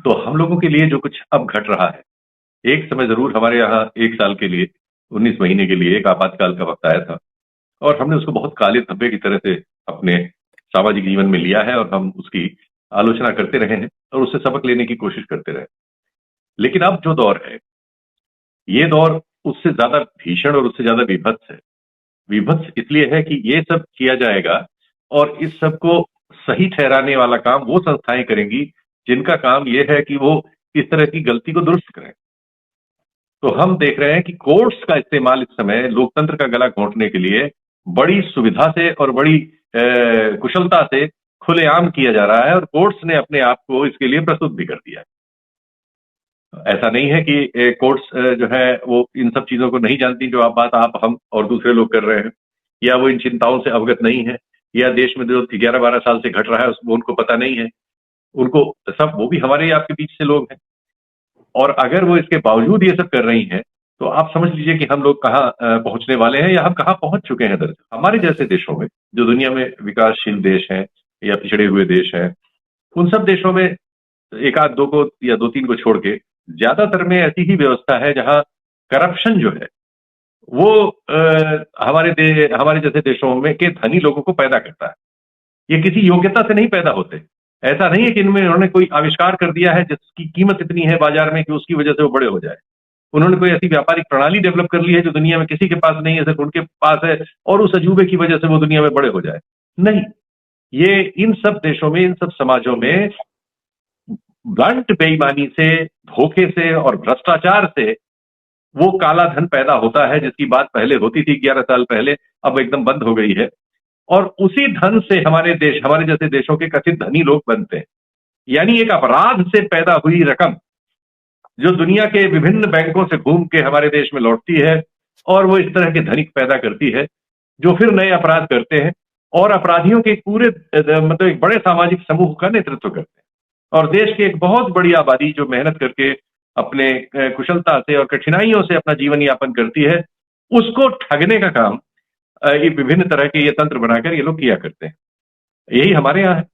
तो हम लोगों के लिए जो कुछ अब घट रहा है, एक समय जरूर हमारे यहाँ 1 साल के लिए, 19 महीने के लिए एक आपातकाल का वक्त आया था, और हमने उसको बहुत काले धब्बे की तरह से अपने सामाजिक जीवन में लिया है, और हम उसकी आलोचना करते रहे हैं और उससे सबक लेने की कोशिश करते रहे। लेकिन अब जो दौर है, ये दौर उससे ज्यादा भीषण और उससे ज्यादा विभत्स है। विभत्स इसलिए है कि ये सब किया जाएगा, और इस सब को सही ठहराने वाला काम वो संस्थाएं करेंगी जिनका काम ये है कि वो इस तरह की गलती को दुरुस्त करें। तो हम देख रहे हैं कि कोर्ट्स का इस्तेमाल इस समय लोकतंत्र का गला घोंटने के लिए बड़ी सुविधा से और बड़ी कुशलता से खुलेआम किया जा रहा है, और कोर्ट्स ने अपने आप को इसके लिए प्रस्तुत भी कर दिया है। ऐसा नहीं है कि कोर्ट्स जो है वो इन सब चीजों को नहीं जानती, जो बात आप, हम और दूसरे लोग कर रहे हैं, या वो इन चिंताओं से अवगत नहीं है, या देश में जो 11-12 साल से घट रहा है वो उनको पता नहीं है। उनको सब, वो भी हमारे आपके बीच से लोग हैं, और अगर वो इसके बावजूद ये सब कर रही हैं, तो आप समझ लीजिए कि हम लोग कहाँ पहुंचने वाले हैं, या हम कहाँ पहुंच चुके हैं। दरअसल हमारे जैसे देशों में, जो दुनिया में विकासशील देश हैं या पिछड़े हुए देश हैं, उन सब देशों में एक आध दो को या दो तीन को छोड़ के ज्यादातर में ऐसी ही व्यवस्था है जहां करप्शन जो है वो हमारे जैसे देशों में के धनी लोगों को पैदा करता है। ये किसी योग्यता से नहीं पैदा होते। ऐसा नहीं है कि इनमें उन्होंने कोई आविष्कार कर दिया है जिसकी कीमत इतनी है बाजार में कि उसकी वजह से वो बड़े हो जाए। उन्होंने कोई ऐसी व्यापारिक प्रणाली डेवलप कर ली है जो दुनिया में किसी के पास नहीं है, सिर्फ उनके पास है, और उस अजूबे की वजह से वो दुनिया में बड़े हो जाए। नहीं, ये इन सब देशों में, इन सब समाजों में ब्लंट बेईमानी से, धोखे से और भ्रष्टाचार से वो काला धन पैदा होता है, जिसकी बात पहले होती थी 11 साल पहले, अब एकदम बंद हो गई है। और उसी धन से हमारे देश, हमारे जैसे देशों के कथित धनी लोग बनते हैं। यानी एक अपराध से पैदा हुई रकम जो दुनिया के विभिन्न बैंकों से घूम के हमारे देश में लौटती है, और वो इस तरह के धनिक पैदा करती है जो फिर नए अपराध करते हैं, और अपराधियों के पूरे मतलब एक बड़े सामाजिक समूह का नेतृत्व करते हैं। और देश की एक बहुत बड़ी आबादी जो मेहनत करके अपने कुशलता से और कठिनाइयों से अपना जीवन यापन करती है, उसको ठगने का काम ये विभिन्न तरह के ये तंत्र बनाकर ये लोग किया करते हैं। यही हमारे यहाँ है।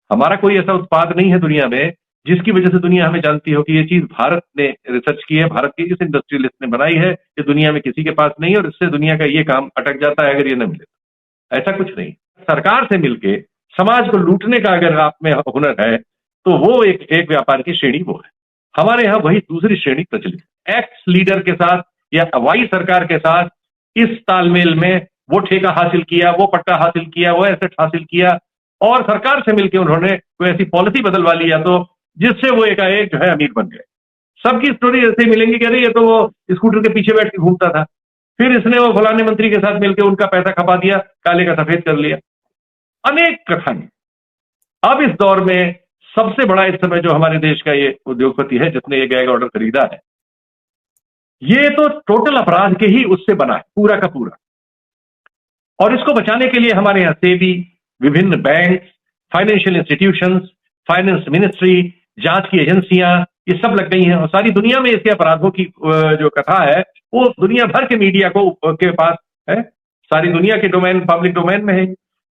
हमारा कोई ऐसा उत्पाद नहीं है दुनिया में जिसकी वजह से दुनिया हमें जानती हो कि ये चीज भारत ने रिसर्च की है, भारत के इस इंडस्ट्रियलिस्ट ने बनाई है, ये दुनिया में किसी के पास नहीं है, और इससे दुनिया का ये काम अटक जाता है अगर ये न मिले तो। ऐसा कुछ नहीं। सरकार से मिलके समाज को लूटने का अगर आप में हुनर है, तो वो एक व्यापार की श्रेणी वो है। हमारे यहाँ वही दूसरी श्रेणी प्रचलित है। एक्स लीडर के साथ या वाई सरकार के साथ इस तालमेल में वो ठेका हासिल किया, वो पट्टा हासिल किया, वो एसेट हासिल किया, और सरकार से मिलकर उन्होंने कोई ऐसी पॉलिसी बदलवा लिया तो जिससे वो एकाएक जो है अमीर बन गए। सबकी स्टोरी ऐसे ही मिलेंगी कि अरे ये तो वो स्कूटर के पीछे बैठ के घूमता था, फिर इसने वो फलाने मंत्री के साथ मिलकर उनका पैसा खपा दिया, काले का सफेद कर लिया। अनेक कथाएं। अब इस दौर में सबसे बड़ा इस समय जो हमारे देश का ये उद्योगपति है जिसने ये गैग ऑर्डर खरीदा है, ये तो टोटल अपराध के ही उससे बना है पूरा का पूरा। और इसको बचाने के लिए हमारे यहां सेबी, विभिन्न bank, financial institutions, finance ministry, जांच की एजेंसियां, ये सब लग गई हैं, और सारी दुनिया में इसके अपराधों की जो कथा है वो दुनिया भर के मीडिया के पास है। सारी दुनिया के डोमेन, पब्लिक डोमेन में है।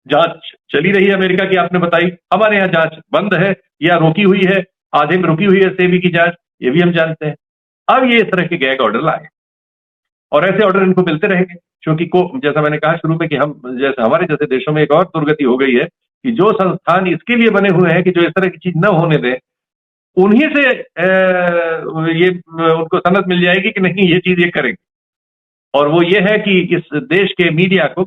जांच चली रही है अमेरिका की, आपने बताई। हमारे यहाँ जांच बंद है या रोकी हुई है, आधे में रुकी हुई है सेबी की जांच, ये भी हम जानते हैं। अब ये इस तरह के गैग ऑर्डर लाए, और ऐसे ऑर्डर इनको मिलते रहेंगे, क्योंकि जैसा मैंने कहा शुरू में कि हम जैसे हमारे जैसे देशों में एक और दुर्गति हो गई है कि जो संस्थान इसके लिए बने हुए हैं कि जो इस तरह की चीज न होने दें, उन्हीं से ये उनको सनद मिल जाएगी कि नहीं ये चीज ये करेंगे। और वो ये है कि इस देश के मीडिया को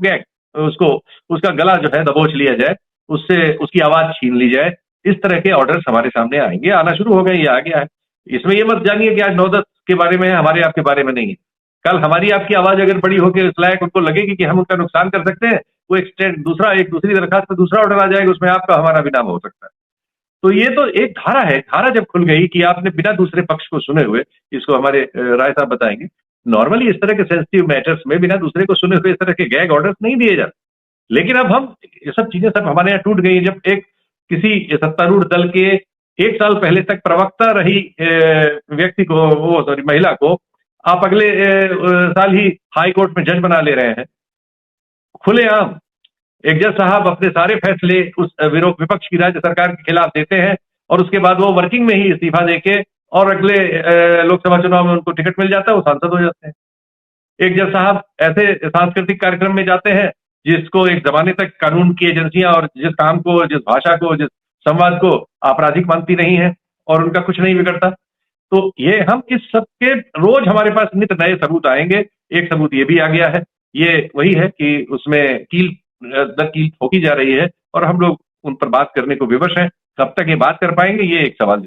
उसका गला जो है दबोच लिया जाए, उससे उसकी आवाज छीन ली जाए। इस तरह के ऑर्डर्स हमारे सामने आएंगे, आना शुरू हो गए, ये आ गया है। इसमें ये मत जानिए कि आज 9-10 के बारे में है, हमारे आपके बारे में नहीं है। कल हमारी आपकी आवाज अगर बड़ी होकर इस लायक उनको लगेगी कि हम उनका नुकसान कर सकते हैं, वो एक दूसरी दरखास्त पर दूसरा ऑर्डर आ जाएगा, उसमें आपका हमारा भी नाम हो सकता है। तो ये तो एक धारा है। धारा जब खुल गई कि आपने बिना दूसरे पक्ष को सुने हुए, इसको हमारे राय साहब बताएंगे, नॉर्मली इस तरह के सेंसिटिव मैटर्स में बिना दूसरे को सुने हुए इस तरह के गैग ऑर्डर्स नहीं दिए जाते। लेकिन अब हम ये सब चीजें सब हमारे यहाँ टूट गई। जब एक किसी सत्तारूढ़ दल के 1 साल पहले तक प्रवक्ता रही व्यक्ति को, महिला को आप अगले साल ही हाई कोर्ट में जज बना ले रहे हैं खुलेआम। एक जज साहब अपने सारे फैसले उस विपक्ष की राज्य सरकार के खिलाफ देते हैं, और उसके बाद वो वर्किंग में ही इस्तीफा देके और अगले लोकसभा चुनाव में उनको टिकट मिल जाता है, वो सांसद हो जाते हैं। एक जज साहब ऐसे सांस्कृतिक कार्यक्रम में जाते हैं जिसको एक जमाने तक कानून की एजेंसियां और जिस काम को, जिस भाषा को, जिस संवाद को आपराधिक मानती रही हैं और उनका कुछ नहीं बिगड़ता। तो ये हम इस सब के रोज हमारे पास नित नए सबूत आएंगे। एक सबूत ये भी आ गया है, ये वही है कि उसमें कील दर कील ठोकी जा रही है और हम लोग उन पर बात करने को विवश हैं। कब तक ये बात कर पाएंगे, ये एक सवाल